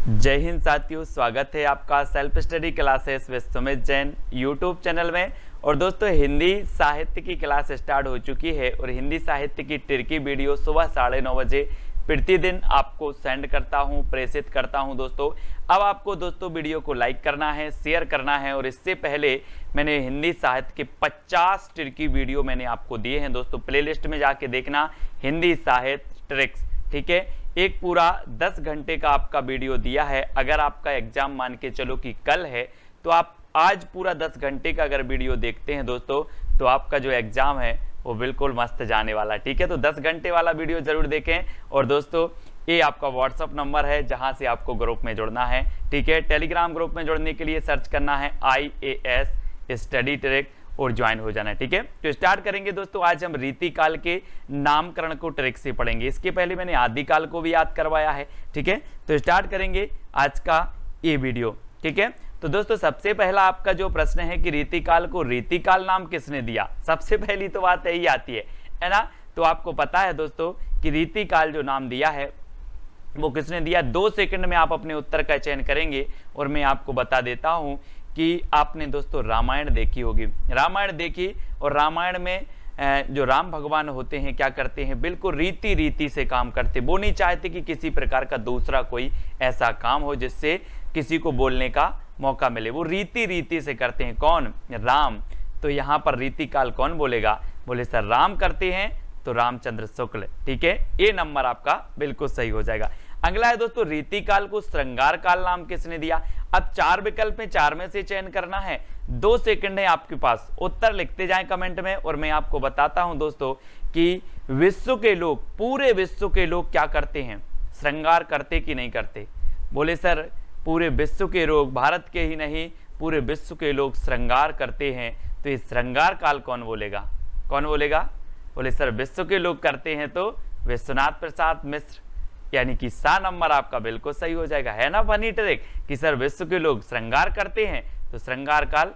जय हिंद साथियों, स्वागत है आपका self study classes with Sumit Jain YouTube channel में। और दोस्तों, हिंदी साहित्य की क्लास स्टार्ट हो चुकी है और हिंदी साहित्य की टिरकी वीडियो सुबह 9:30 बजे प्रतिदिन आपको सेंड करता हूं, प्रेषित करता हूं। दोस्तों, अब आपको दोस्तों वीडियो को लाइक करना है, शेयर करना है। और इससे पहले मैंने हिंदी साहित्य के 50 टिरकी वीडियो मैंने आपको दिए हैं दोस्तों, प्लेलिस्ट में जाके देखना, हिंदी साहित्य ट्रिक्स, ठीक है। एक पूरा 10 घंटे का आपका वीडियो दिया है। अगर आपका एग्जाम मान के चलो कि कल है, तो आप आज पूरा 10 घंटे का अगर वीडियो देखते हैं दोस्तों, तो आपका जो एग्जाम है वो बिल्कुल मस्त जाने वाला, ठीक है। तो 10 घंटे वाला वीडियो जरूर देखें। और दोस्तों, ये आपका व्हाट्सअप नंबर है जहां से आपको ग्रुप में जुड़ना है, ठीक है। टेलीग्राम ग्रुप में जुड़ने के लिए सर्च करना है IAS स्टडी ट्रिक और ज्वाइन हो जाना है, ठीक है। तो स्टार्ट करेंगे दोस्तों। आज हम रीतिकाल के नामकरण को ट्रिक से पढ़ेंगे। इसके पहले मैंने आदिकाल को भी याद करवाया है, ठीक है। तो स्टार्ट करेंगे आज का ये वीडियो, ठीक है। तो दोस्तों, सबसे पहला आपका जो प्रश्न है कि रीतिकाल को रीतिकाल नाम किसने दिया, सबसे पहली तो बात यही आती है ना। तो आपको पता है दोस्तों कि रीतिकाल जो नाम दिया है वो किसने दिया। 2 सेकंड में आप अपने उत्तर का चयन करेंगे और मैं आपको बता देता हूं कि आपने दोस्तों रामायण देखी होगी, रामायण देखी। और रामायण में जो राम भगवान होते हैं क्या करते हैं, बिल्कुल रीति से काम करते। वो नहीं चाहते कि किसी प्रकार का दूसरा कोई ऐसा काम हो जिससे किसी को बोलने का मौका मिले। वो रीति से करते हैं। कौन? राम। तो यहाँ पर रीतिकाल कौन बोलेगा? बोले सर राम करते हैं तो रामचंद्र शुक्ल, ठीक है। ये नंबर आपका बिल्कुल सही हो जाएगा। अगला है दोस्तों, रीतिकाल को श्रृंगार काल नाम किसने दिया। अब 4 विकल्प में 4 में से चयन करना है। 2 सेकंड है आपके पास, उत्तर लिखते जाएं कमेंट में। और मैं आपको बताता हूं दोस्तों कि विश्व के लोग, पूरे विश्व के लोग क्या करते हैं, श्रृंगार करते कि नहीं करते। बोले सर पूरे विश्व के लोग, भारत के ही नहीं पूरे विश्व के लोग श्रृंगार करते हैं। तो ये श्रृंगार काल कौन बोलेगा? कौन बोलेगा? बोले सर विश्व के लोग करते हैं तो विश्वनाथ प्रसाद मिश्र, यानी कि सा नंबर आपका बिल्कुल सही हो जाएगा। है ना फनी ट्रिक कि सर विश्व के लोग श्रृंगार करते हैं तो श्रृंगार काल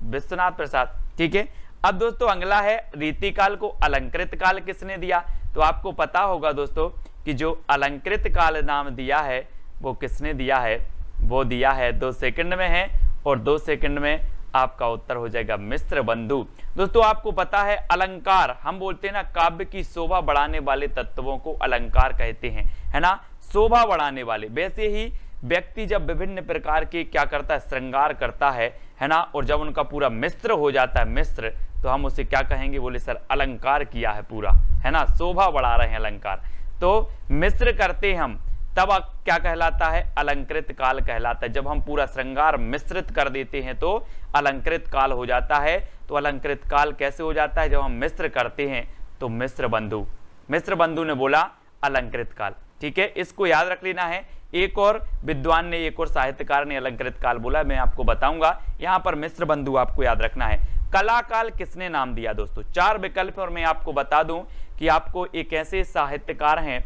विश्वनाथ प्रसाद, ठीक है। अब दोस्तों अगला है, रीतिकाल को अलंकृत काल किसने दिया। तो आपको पता होगा दोस्तों कि जो अलंकृत काल नाम दिया है वो किसने दिया है, वो दिया है 2 सेकंड में है। और 2 सेकंड में आपका उत्तर हो जाएगा मिश्र बंधु। दोस्तों आपको पता है अलंकार, हम बोलते हैं ना, काव्य की शोभा बढ़ाने वाले तत्वों को अलंकार कहते हैं, है ना, शोभा बढ़ाने वाले। वैसे ही व्यक्ति जब विभिन्न प्रकार के क्या करता है, श्रृंगार करता है ना, और जब उनका पूरा मिश्र हो जाता है, मिश्र, तो हम उसे क्या कहेंगे, बोले सर अलंकार किया है पूरा, है ना, शोभा बढ़ा रहे हैं अलंकार। तो मिश्र करते हम तब क्या कहलाता है, अलंकृत काल कहलाता है। जब हम पूरा श्रृंगार मिश्रित कर देते हैं तो अलंकृत काल हो जाता है। तो अलंकृत काल कैसे हो जाता है, जब हम मिश्र करते हैं तो मिश्र बंधु, मिश्र बंधु ने बोला अलंकृत काल, ठीक है। इसको याद रख लेना है। एक और विद्वान ने, एक और साहित्यकार ने अलंकृत काल बोला, मैं आपको बताऊंगा। यहां पर मिश्र बंधु आपको याद रखना है। कला काल किसने नाम दिया दोस्तों? 4 विकल्प। और मैं आपको बता दूं कि आपको एक ऐसे साहित्यकार हैं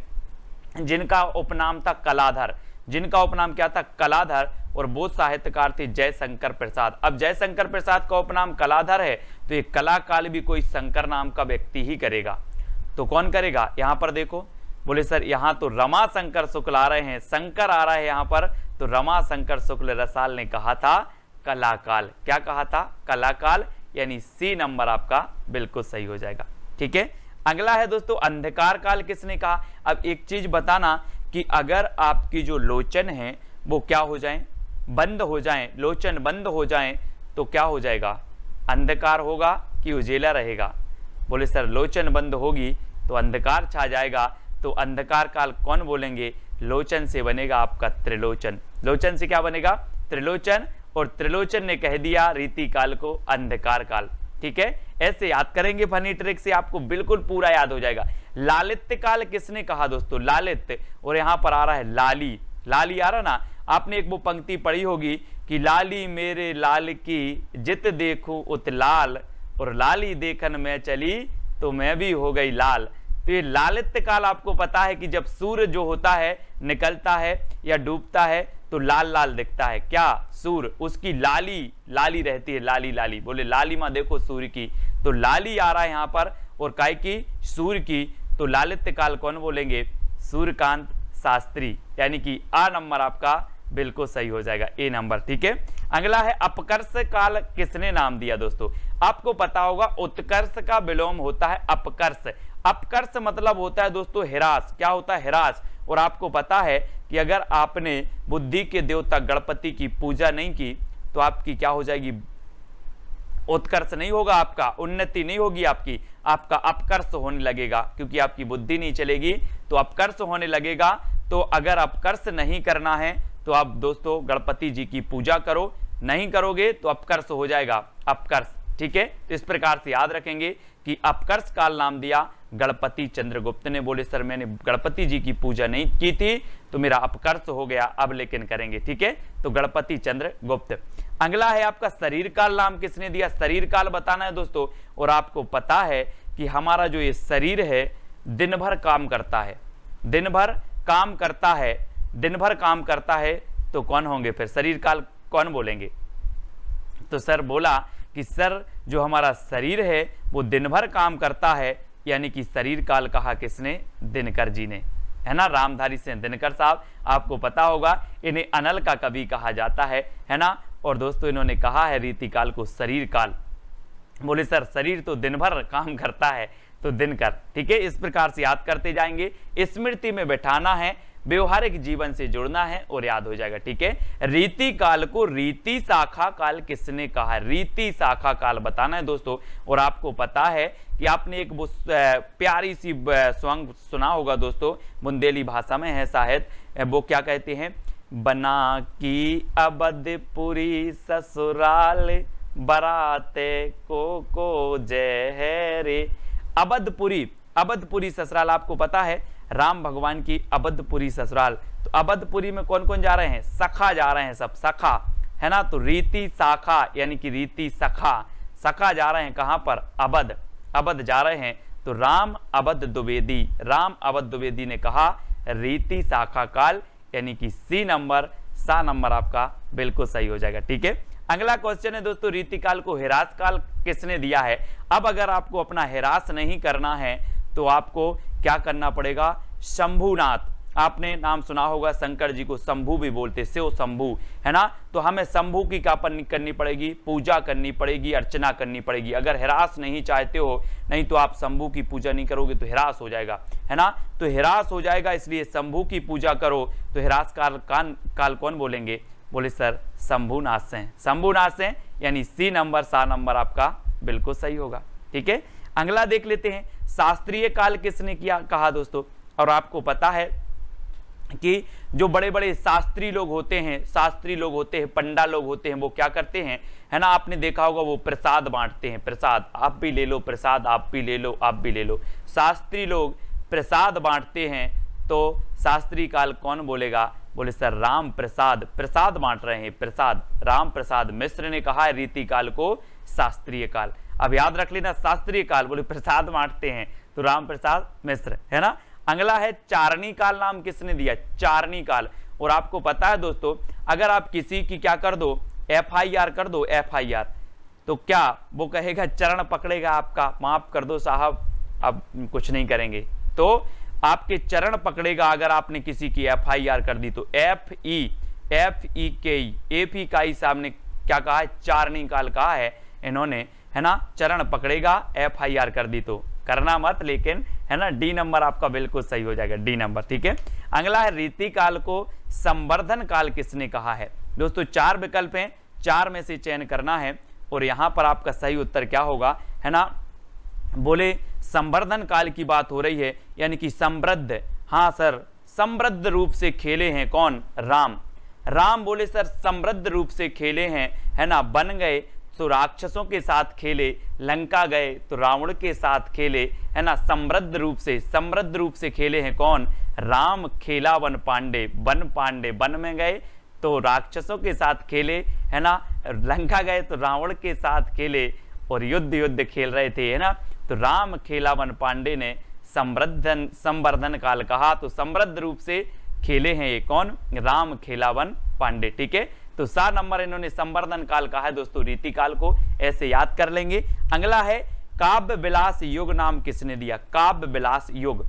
जिनका उपनाम था कलाधर, जिनका उपनाम क्या था, कलाधर। और वो साहित्यकार थे जयशंकर प्रसाद। अब जयशंकर प्रसाद का उपनाम कलाधर है तो ये कला काल भी कोई शंकर नाम का व्यक्ति ही करेगा। तो कौन करेगा? यहां पर देखो, बोले सर यहां तो रमा शंकर शुक्ल आ रहे हैं, शंकर आ रहा है यहां पर। तो रमा शंकर शुक्ल रसाल ने कहा था कलाकाल। क्या कहा था? कलाकाल, यानी सी नंबर आपका बिल्कुल सही हो जाएगा, ठीक है। अगला है दोस्तों, अंधकार काल किसने कहा। अब एक चीज बताना कि अगर आपकी जो लोचन है वो क्या हो जाए, बंद हो जाए, लोचन बंद हो जाए तो क्या हो जाएगा, अंधकार होगा कि उजेला रहेगा। बोले सर लोचन बंद होगी तो अंधकार छा जाएगा। तो अंधकार काल कौन बोलेंगे, लोचन से बनेगा आपका त्रिलोचन। लोचन से क्या बनेगा, त्रिलोचन। और त्रिलोचन ने कह दिया रीतिकाल को अंधकार काल, ठीक है। ऐसे याद करेंगे फनी ट्रिक से, आपको बिल्कुल पूरा याद हो जाएगा। लालित्य काल किसने कहा दोस्तों, लालित्य। और यहां पर आ रहा है लाली, लाली आ रहा ना, आपने एक वो पंक्ति पढ़ी होगी कि लाली मेरे लाल की जित देखूं उत लाल, और लाली देखन में चली तो मैं भी हो गई लाल। तो ये लालित्य काल आपको पता है कि जब सूर्य जो होता है निकलता है या डूबता है तो लाल लाल दिखता है, क्या, सूर्य, उसकी लाली लाली रहती है, लाली लाली। बोले लाली माँ देखो सूर्य की, तो लाली आ रहा है यहां पर, और काय की, सूर्य की। तो लालित्य काल कौन बोलेंगे, सूर्यकांत शास्त्री, यानी कि आ नंबर आपका बिल्कुल सही हो जाएगा, ए नंबर। ठीक है, अगला है अपकर्ष काल किसने नाम दिया। दोस्तों आपको पता होगा उत्कर्ष का विलोम होता है अपकर्ष। अपकर्ष मतलब होता है दोस्तों हिरास। क्या होता है? हिरास। और आपको पता है कि अगर आपने बुद्धि के देवता गणपति की पूजा नहीं की तो आपकी क्या हो जाएगी? उत्कर्ष नहीं होगा, आपका उन्नति नहीं होगी, आपका अपकर्ष होने लगेगा, क्योंकि आपकी बुद्धि नहीं चलेगी तो अपकर्ष होने लगेगा। तो अगर अपकर्ष नहीं करना है तो आप दोस्तों गणपति जी की पूजा करो, नहीं करोगे तो अपकर्ष हो जाएगा, अपकर्ष। ठीक है, तो इस प्रकार से याद रखेंगे कि अपकर्ष काल नाम दिया गणपति चंद्रगुप्त ने। बोले सर मैंने गणपति जी की पूजा नहीं की थी तो मेरा अपकर्ष हो गया, अब लेकिन करेंगे। ठीक है, तो गणपति चंद्रगुप्त। अगला है आपका शरीर काल नाम किसने दिया? शरीर काल बताना है दोस्तों। और आपको पता है कि हमारा जो ये शरीर है दिन भर काम करता है, दिन भर काम करता है, दिन भर काम करता है, तो कौन होंगे फिर? शरीर काल कौन बोलेंगे? तो सर बोला कि सर जो हमारा शरीर है वो दिन भर काम करता है, यानी कि शरीर काल कहा किसने? दिनकर जी ने, है ना, रामधारी सिंह दिनकर साहब। आपको पता होगा इन्हें अनल का कवि कहा जाता है ना। और दोस्तों इन्होंने कहा है रीतिकाल को शरीर काल। बोले सर शरीर तो दिन भर काम करता है तो दिनकर। ठीक है, इस प्रकार से याद करते जाएंगे, स्मृति में बैठाना है, व्यवहारिक जीवन से जुड़ना है और याद हो जाएगा। ठीक है, रीति काल को रीति शाखा काल किसने कहा? रीति शाखा काल बताना है दोस्तों। और आपको पता है कि आपने एक प्यारी सी सॉन्ग सुना होगा दोस्तों, बुंदेली भाषा में है शायद, वो क्या कहते हैं? बना की अबधपुरी ससुराल बराते को जय है रे। अबधपुरी, अबधपुरी ससुराल आपको पता है राम भगवान की अबधपुरी ससुराल। तो अबधपुरी में कौन कौन जा रहे हैं? सखा जा रहे हैं, सब सखा, है ना। तो रीति शाखा यानी कि रीति सखा, सखा जा रहे हैं कहां पर? अबध, अबध जा रहे हैं। तो राम अबध द्विवेदी, राम अबध द्विवेदी ने कहा रीति शाखा काल, यानी कि सी नंबर, सा नंबर आपका बिल्कुल सही हो जाएगा। ठीक है, अगला क्वेश्चन है दोस्तों रीतिकाल को हिरास काल किसने दिया है? अब अगर आपको अपना हिरास नहीं करना है तो आपको क्या करना पड़ेगा? शंभुनाथ, आपने नाम सुना होगा, शंकर जी को शंभु भी बोलते, शिव शंभु, है ना। तो हमें शंभु की क्या करनी पड़ेगी? पूजा करनी पड़ेगी, अर्चना करनी पड़ेगी। अगर हिरास नहीं चाहते हो, नहीं तो आप शंभु की पूजा नहीं करोगे तो हिरास हो जाएगा, है ना। तो हिरास हो जाएगा, इसलिए शंभु की पूजा करो। तो हिरास काल कौन बोलेंगे? बोले सर शंभुनाथ से, शंभुनाथ से, यानी सी नंबर, सा नंबर आपका बिल्कुल सही होगा। ठीक है, अगला देख लेते हैं शास्त्रीय काल किसने किया कहा दोस्तों। और आपको पता है कि जो बड़े बड़े शास्त्री लोग होते हैं, शास्त्री लोग होते हैं, पंडा लोग होते हैं, वो क्या करते हैं, है ना, आपने देखा होगा वो प्रसाद बांटते हैं। प्रसाद, आप भी ले लो प्रसाद, आप भी ले लो, आप भी ले लो। शास्त्री लोग प्रसाद बांटते हैं, तो शास्त्री काल कौन बोलेगा? बोले सर राम प्रसाद, प्रसाद बांट रहे हैं, प्रसाद। राम प्रसाद मिश्र ने कहा है रीति काल को शास्त्रीय काल। अब याद रख लेना, शास्त्रीय काल बोले प्रसाद बांटते हैं तो राम प्रसाद मिश्र, है ना। अगला है चारणी काल नाम किसने दिया? चारणी काल। और आपको पता है दोस्तों, अगर आप किसी की क्या कर दो? FIR कर दो, FIR, तो क्या वो कहेगा? चरण पकड़ेगा आपका, माफ कर दो साहब, अब कुछ नहीं करेंगे। तो आपके चरण पकड़ेगा अगर आपने किसी की FIR कर दी तो। FE का ही साहब ने क्या कहा है? चारणी काल कहा है इन्होंने, है ना। चरण पकड़ेगा, FIR कर दी तो करना मत, लेकिन है ना, डी नंबर आपका बिल्कुल सही हो जाएगा, डी नंबर। ठीक है, अगला है रीति काल को संवर्धन काल किसने कहा है? दोस्तों 4 विकल्प हैं, 4 में से चयन करना है और यहां पर आपका सही उत्तर क्या होगा, है ना। बोले संवर्धन काल की बात हो रही है, यानी कि समृद्ध, हाँ सर, समृद्ध रूप से खेले हैं कौन? राम। राम बोले सर समृद्ध रूप से खेले हैं, है ना। बन गए तो राक्षसों के साथ खेले, लंका गए तो रावण के साथ खेले, है ना। समृद्ध रूप से खेले हैं कौन? राम। खेला वन पांडे, वन पांडे, वन में गए तो राक्षसों के साथ खेले, है ना। लंका गए तो रावण के साथ खेले और युद्ध खेल रहे थे, है ना। तो राम खेला वन पांडे ने संवर्धन काल कहा, तो समृद्ध रूप से खेले हैं ये कौन? राम खेलावन पांडे। ठीक है, तो 7 नंबर इन्होंने संवर्धन काल कहा है दोस्तों रीति काल को, ऐसे याद कर लेंगे। अगला है काव्य विलास युग नाम किसने दिया? काव्य विलास युग।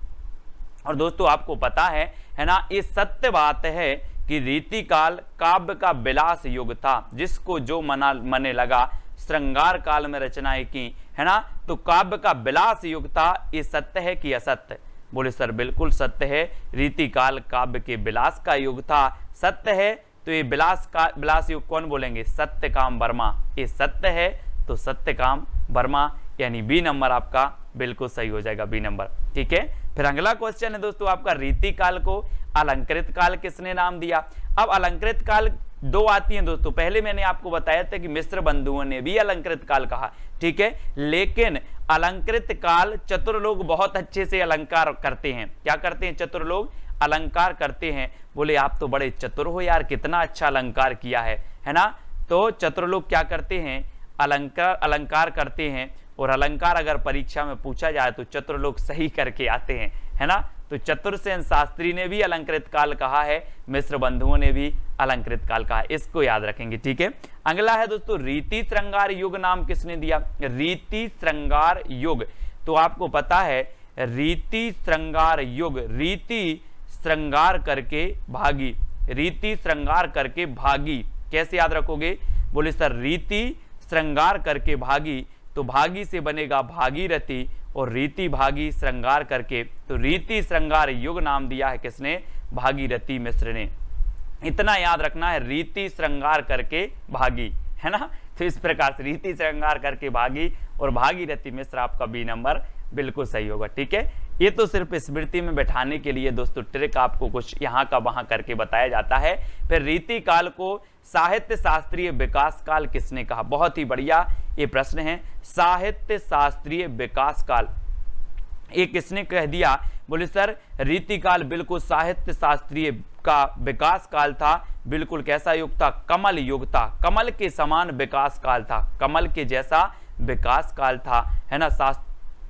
और दोस्तों आपको पता है ना, ये सत्य बात है कि रीति काल काव्य का विलास युग था, जिसको जो मने लगा श्रृंगार काल में रचनाएं की, है ना। तो काव्य का विलास युग था, ये सत्य है कि असत्य? बोले सर बिल्कुल सत्य है, रीति काल काव्य के विलास का युग था, सत्य है। तो ये विलास युग कौन बोलेंगे? सत्यकाम वर्मा। ये सत्य है तो सत्यकाम वर्मा, यानी बी नंबर आपका बिल्कुल सही हो जाएगा, बी नंबर। ठीक है, फिर अगला क्वेश्चन है दोस्तों आपका, रीति काल को अलंकृत काल किसने नाम दिया? अब अलंकृत काल दो आती हैं दोस्तों, पहले मैंने आपको बताया था कि मिस्र बंधुओं ने भी अलंकृत काल कहा, ठीक है, लेकिन अलंकृत काल चतुर्लोग बहुत अच्छे से अलंकार करते हैं। क्या करते हैं? चतुर्लोग अलंकार करते हैं। बोले आप तो बड़े चतुर हो यार, कितना अच्छा अलंकार किया है ना। तो चतुर्लोग क्या करते हैं? अलंकार करते हैं, और अलंकार अगर परीक्षा में पूछा जाए तो चतुर्लोग सही करके आते हैं, है ना। तो चतुर्सेन शास्त्री ने भी अलंकृत काल कहा है, मिस्र बंधुओं ने भी अलंकृत काल कहा है, इसको याद रखेंगे। ठीक है, अगला है दोस्तों, रीति श्रृंगार युग नाम किसने दिया? रीति श्रृंगार युग, तो आपको पता है रीति श्रृंगार युग, रीति श्रृंगार करके भागी, रीति श्रृंगार करके भागी, कैसे याद रखोगे? बोले सर रीति श्रृंगार करके भागी, तो भागी से बनेगा भागीरथी, और रीति भागी श्रृंगार करके, तो रीति श्रृंगार युग नाम दिया है किसने? भागीरथी मिश्र ने। इतना याद रखना है, रीति श्रृंगार करके भागी, है ना। तो इस प्रकार से रीति श्रृंगार करके भागी और भागीरथी मिश्र आपका बी नंबर बिल्कुल सही होगा। ठीक है, ये तो सिर्फ स्मृति में बैठाने के लिए दोस्तों ट्रिक आपको कुछ यहाँ का वहां करके बताया जाता है। फिर रीति काल को साहित्य शास्त्रीय विकास काल किसने कहा? बहुत ही बढ़िया ये प्रश्न है, साहित्य शास्त्रीय विकास काल ये किसने कह दिया? बोले सर रीति काल बिल्कुल साहित्य शास्त्रीय का विकास काल था, बिल्कुल कैसा युग था? कमल युग था, कमल के समान विकास काल था, कमल के जैसा विकास काल था, है ना।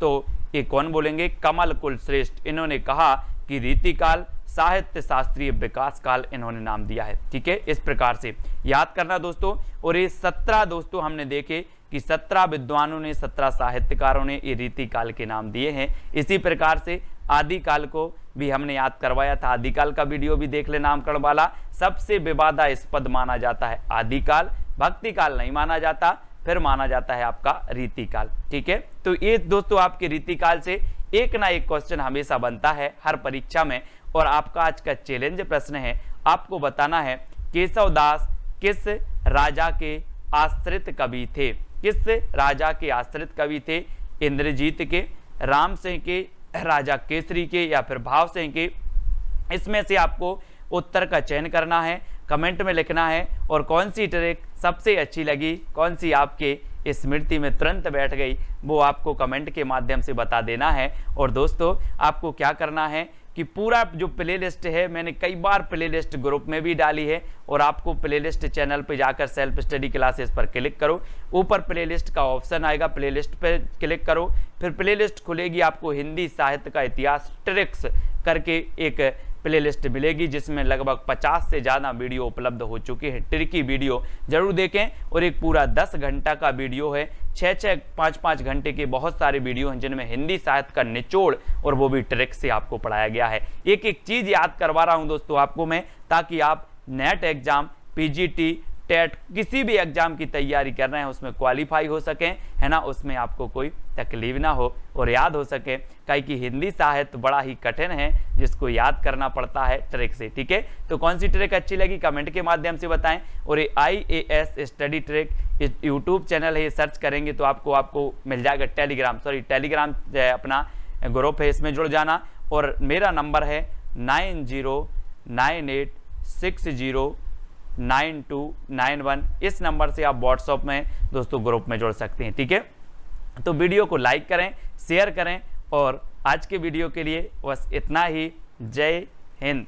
तो ये कौन बोलेंगे? कमल कुल श्रेष्ठ, इन्होंने कहा कि रीति काल साहित्य शास्त्रीय विकास काल इन्होंने नाम दिया है। ठीक है, इस प्रकार से याद करना दोस्तों। और ये 17 दोस्तों हमने देखे कि 17 विद्वानों ने, 17 साहित्यकारों ने ये रीति काल के नाम दिए हैं। इसी प्रकार से आदिकाल को भी हमने याद करवाया था, आदिकाल का वीडियो भी देख ले नामकरण वाला। सबसे विवादास्पद माना जाता है आदिकाल, भक्ति काल नहीं माना जाता, फिर माना जाता है आपका रीति काल। ठीक है, तो ये दोस्तों आपके रीति काल से एक ना एक क्वेश्चन हमेशा बनता है हर परीक्षा में। और आपका आज का चैलेंज प्रश्न है, आपको बताना है केशव दास किस राजा के आश्रित कवि थे? किस राजा के आश्रित कवि थे? इंद्रजीत के, राम सिंह के, राजा केसरी के, या फिर भाव सिंह के? इसमें से आपको उत्तर का चयन करना है, कमेंट में लिखना है, और कौन सी ट्रिक सबसे अच्छी लगी, कौन सी आपके स्मृति में तुरंत बैठ गई, वो आपको कमेंट के माध्यम से बता देना है। और दोस्तों आपको क्या करना है कि पूरा जो प्लेलिस्ट है, मैंने कई बार प्लेलिस्ट ग्रुप में भी डाली है, और आपको प्लेलिस्ट चैनल पे जाकर सेल्फ स्टडी क्लासेस पर क्लिक करो, ऊपर प्लेलिस्ट का ऑप्शन आएगा, प्लेलिस्ट पे क्लिक करो, फिर प्लेलिस्ट खुलेगी, आपको हिंदी साहित्य का इतिहास ट्रिक्स करके एक प्लेलिस्ट मिलेगी, जिसमें लगभग 50 से ज़्यादा वीडियो उपलब्ध हो चुके हैं। ट्रिकी वीडियो जरूर देखें, और एक पूरा 10 घंटा का वीडियो है, 6-6, 5-5 घंटे के बहुत सारे वीडियो हैं, जिनमें हिंदी साहित्य का निचोड़ और वो भी ट्रिक से आपको पढ़ाया गया है। एक एक चीज़ याद करवा रहा हूँ दोस्तों आपको मैं, ताकि आप नेट एग्जाम, पीजीटी, टेट, किसी भी एग्जाम की तैयारी कर रहे हैं उसमें क्वालिफाई हो सकें, है ना, उसमें आपको कोई तकलीफ ना हो और याद हो सके। काहे कि हिंदी साहित्य बड़ा ही कठिन है, जिसको याद करना पड़ता है ट्रिक से। ठीक है, तो कौन सी ट्रिक अच्छी लगी कमेंट के माध्यम से बताएं। और ये IAS study trick YouTube channel है, सर्च करेंगे तो आपको मिल जाएगा। टेलीग्राम अपना ग्रुप है, इसमें जुड़ जाना। और मेरा नंबर है 9098609291, इस नंबर से आप व्हाट्सएप में दोस्तों ग्रुप में जुड़ सकते हैं। ठीक है, तो वीडियो को लाइक करें, शेयर करें, और आज के वीडियो के लिए बस इतना ही। जय हिंद।